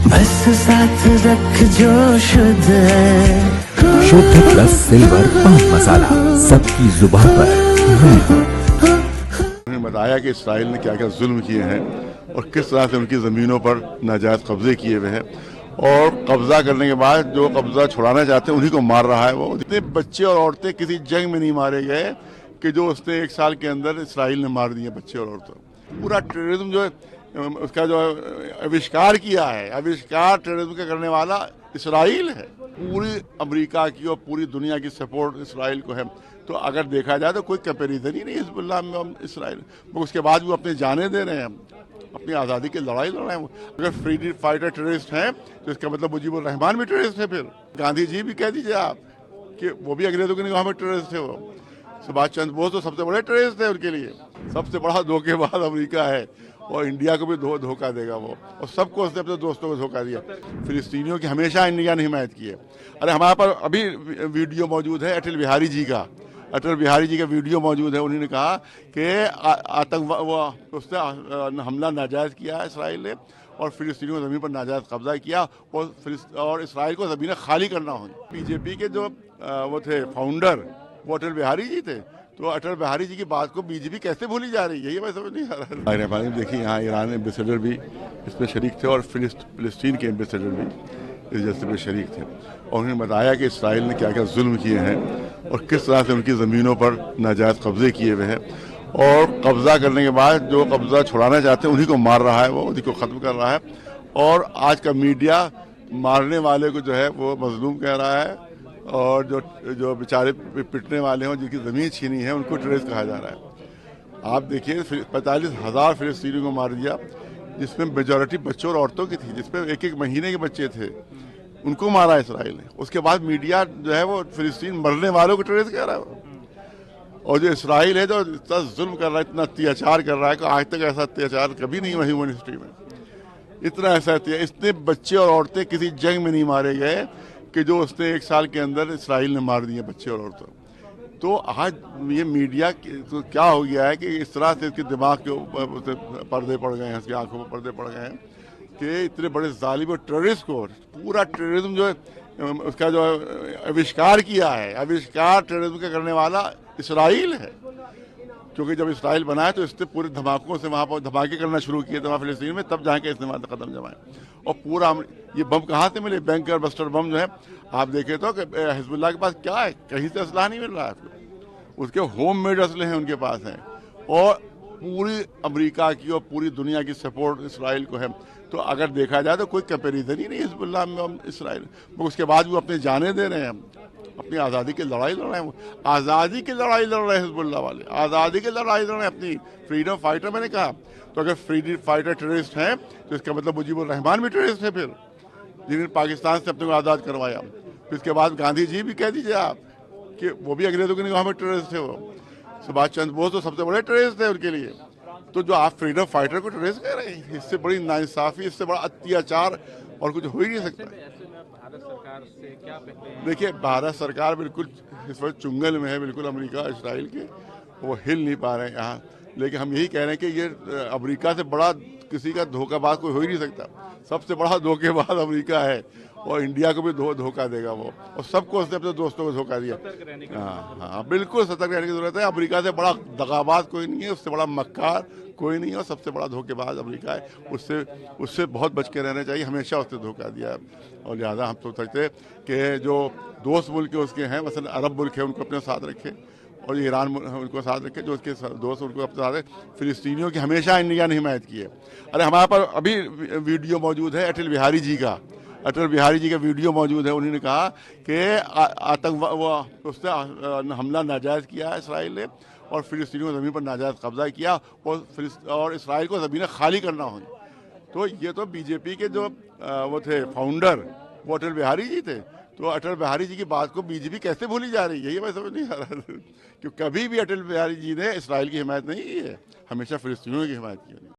बस साथ रख जो शुद्ध है। शुद्ध प्लस सिल्वर पान मसाला, सबकी जुबान पर। उन्होंने बताया कि इसराइल ने क्या क्या जुल्म किए हैं और किस तरह से उनकी ज़मीनों पर नाजायज़ कब्जे किए हुए हैं, और कब्जा करने के बाद जो कब्जा छुड़ाना चाहते हैं उन्हीं को मार रहा है। वो जितने बच्चे और औरतें किसी जंग में नहीं मारे गए कि जो उसने 1 साल के अंदर इसराइल ने मार दिए बच्चे और औरतें। पूरा टेररिज्म जो है उसका जो आविष्कार किया है, आविष्कार टेररिज्म का करने वाला इसराइल है। पूरी अमेरिका की और पूरी दुनिया की सपोर्ट इसराइल को है। तो अगर देखा जाए तो कोई कंपेरिजन ही नहीं हिजबुल्लाह में इसराइल। उसके बाद वो अपने जाने दे रहे हैं, अपनी आज़ादी की लड़ाई लड़ रहे हैं। अगर फ्रीडम फाइटर टेररिस्ट हैं तो इसका मतलब मुजीबुर रहमान भी टेररिस्ट है। फिर गांधी जी भी कह दीजिए आप कि वो भी अंग्रेजों की निगाह में टेररिस्ट थे। वो सुभाष चंद्र बोस तो सबसे बड़े टेररिस्ट थे उनके लिए। सबसे बड़ा धोखेबाज अमेरिका है और इंडिया को भी धोखा देगा वो, और सबको उसने अपने दोस्तों को धोखा दिया। फिलिस्तीनियों की हमेशा इंडिया ने हिमायत की है। अरे हमारे पास अभी वीडियो मौजूद है अटल बिहारी जी का, अटल बिहारी जी का वीडियो मौजूद है। उन्होंने कहा कि आतंकवाद उसने हमला नाजायज़ किया है इसराइल ने, और फिलिस्तीनियों की ज़मीन पर नाजायज़ कब्जा किया, और इसराइल को ज़मीनें खाली करना होगी। बीजेपी के जो वो थे फाउंडर वो अटल बिहारी जी थे, तो अटल बिहारी जी की बात को बीजेपी कैसे भूली जा रही है, ये मैं समझ नहीं आ रहा है। देखिए यहाँ ईरान एम्बेसडर भी इसमें शरीक थे और फिलिस्तीन के एम्बेसडर भी इस जैसे में शरीक थे, और उन्होंने बताया कि इसराइल ने क्या क्या जुल्म किए हैं और किस तरह से उनकी ज़मीनों पर नाजायज़ कब्जे किए हुए हैं, और कब्जा करने के बाद जो कब्जा छुड़ाना चाहते हैं उन्हीं को मार रहा है, वो उन्हीं को ख़त्म कर रहा है। और आज का मीडिया मारने वाले को जो है वो मजलूम कह रहा है, और जो बेचारे पिटने वाले हों जिनकी ज़मीन छीनी है उनको टेररिस्ट कहा जा रहा है। आप देखिए 45,000 फिलिस्तीनियों को मार दिया, जिसमें मेजॉरिटी बच्चों और औरतों की थी, जिसमें 1-1 महीने के बच्चे थे, उनको मारा इसराइल ने। उसके बाद मीडिया जो है वो फिलिस्तीन मरने वालों को टेररिस्ट कह रहा है। और जो इसराइल है जो इतना जुल्म कर रहा है, इतना अत्याचार कर रहा है कि आज तक ऐसा अत्याचार कभी नहीं हुआ ह्यूमन हिस्ट्री में। इतना ऐसा इतने बच्चे और औरतें किसी जंग में नहीं मारे गए कि जो उसने 1 साल के अंदर इसराइल ने मार दिए बच्चे और औरतें। तो आज ये मीडिया तो क्या हो गया है कि इस तरह से इसके दिमाग के ऊपर पर्दे पड़ गए हैं, इसकी आंखों पर पर्दे पड़ गए हैं कि इतने बड़े जालिम और टेररिस्ट को, पूरा टेररिज्म जो है उसका जो आविष्कार किया है, आविष्कार टेररिज्म का करने वाला इसराइल है। क्योंकि जब इसराइल बनाया तो इसने पूरे धमाकों से वहाँ पर धमाके करना शुरू किए थे वहाँ फिलिस्तीन में, तब जाके इसने वहाँ कदम जमाए। और पूरा ये बम कहाँ से मिले, बैंकर बस्टर बम जो है आप देखें तो हिजबुल्लाह के पास क्या है, कहीं से असलाह नहीं मिल रहा है, उसके होम मेड असले हैं उनके पास हैं, और पूरी अमेरिका की और पूरी दुनिया की सपोर्ट इसराइल को है। तो अगर देखा जाए तो कोई कंपेरिजन ही नहीं हिजबुल्लाह में इसराइल। उसके बाद वो अपने जाने दे रहे हैं, अपनी आज़ादी की लड़ाई लड़ रहे हैं। आज़ादी की लड़ाई लड़ रहे हैं हिजबुल्लाह वाले, आज़ादी की लड़ाई लड़ रहे हैं, अपनी फ्रीडम फाइटर। मैंने कहा तो अगर फ्रीडम फाइटर टेररिस्ट हैं तो इसका मतलब मुजीबुर रहमान भी टेररिस्ट है फिर, जिन्होंने पाकिस्तान से अपने को आज़ाद करवाया। फिर इसके बाद गांधी जी भी कह दीजिए आप कि वो भी अंग्रेजों की निगाह में टेररिस्ट थे। वो सुभाष चंद्र बोस तो सबसे बड़े टेररिस्ट थे उनके लिए। तो जो आप फ्रीडम फाइटर को टेररिस्ट कह रहे हैं, इससे बड़ी नाइंसाफ़ी, इससे बड़ा अत्याचार और कुछ हो ही नहीं सकता। देखिए भारत सरकार बिल्कुल इस वक्त चुंगल में है, बिल्कुल अमेरिका इसराइल के, वो हिल नहीं पा रहे हैं यहाँ। लेकिन हम यही कह रहे हैं कि ये अमेरिका से बड़ा किसी का धोखाबाज कोई हो ही नहीं सकता। सबसे बड़ा धोखेबाज अमेरिका है, और इंडिया को भी धोखा देगा वो, और सबको उसने अपने दोस्तों को धोखा दिया। हाँ, बिल्कुल सतर्क रहने की जरूरत है। अमेरिका से बड़ा दगाबाज कोई नहीं है, उससे बड़ा मक्कार कोई नहीं है, और सबसे बड़ा धोखेबाज अमेरिका है। उससे बहुत बच के रहना चाहिए, हमेशा उसने धोखा दिया है। और लिहाजा हम सोच सकते हैं कि जो दोस्त मुल्क उसके हैं, मसलन अरब मुल्क है, उनको अपने साथ रखे, और ईरान उनको साथ रखे, जो उसके दोस्त उनको अपने साथ रखे। फिलिस्तीनियों की हमेशा इंडिया ने हिमायत की है। अरे हमारे पास अभी वीडियो मौजूद है अटल बिहारी जी का, अटल बिहारी जी का वीडियो मौजूद है। उन्होंने कहा कि आतंकवाद उसने हमला नाजायज़ किया है इसराइल ने, और फिलिस्तीनियों की ज़मीन पर नाजायज़ कब्जा किया, और इसराइल को ज़मीनें खाली करना होगी। तो ये तो बीजेपी के जो वो थे फाउंडर वो अटल बिहारी जी थे, तो अटल बिहारी जी की बात को बीजेपी कैसे भूली जा रही है, ये मैं समझ नहीं आ रहा है। क्योंकि कभी भी अटल बिहारी जी ने इसराइल की हिमायत नहीं की है, हमेशा फिलिस्तीनियों की हिमायत की है।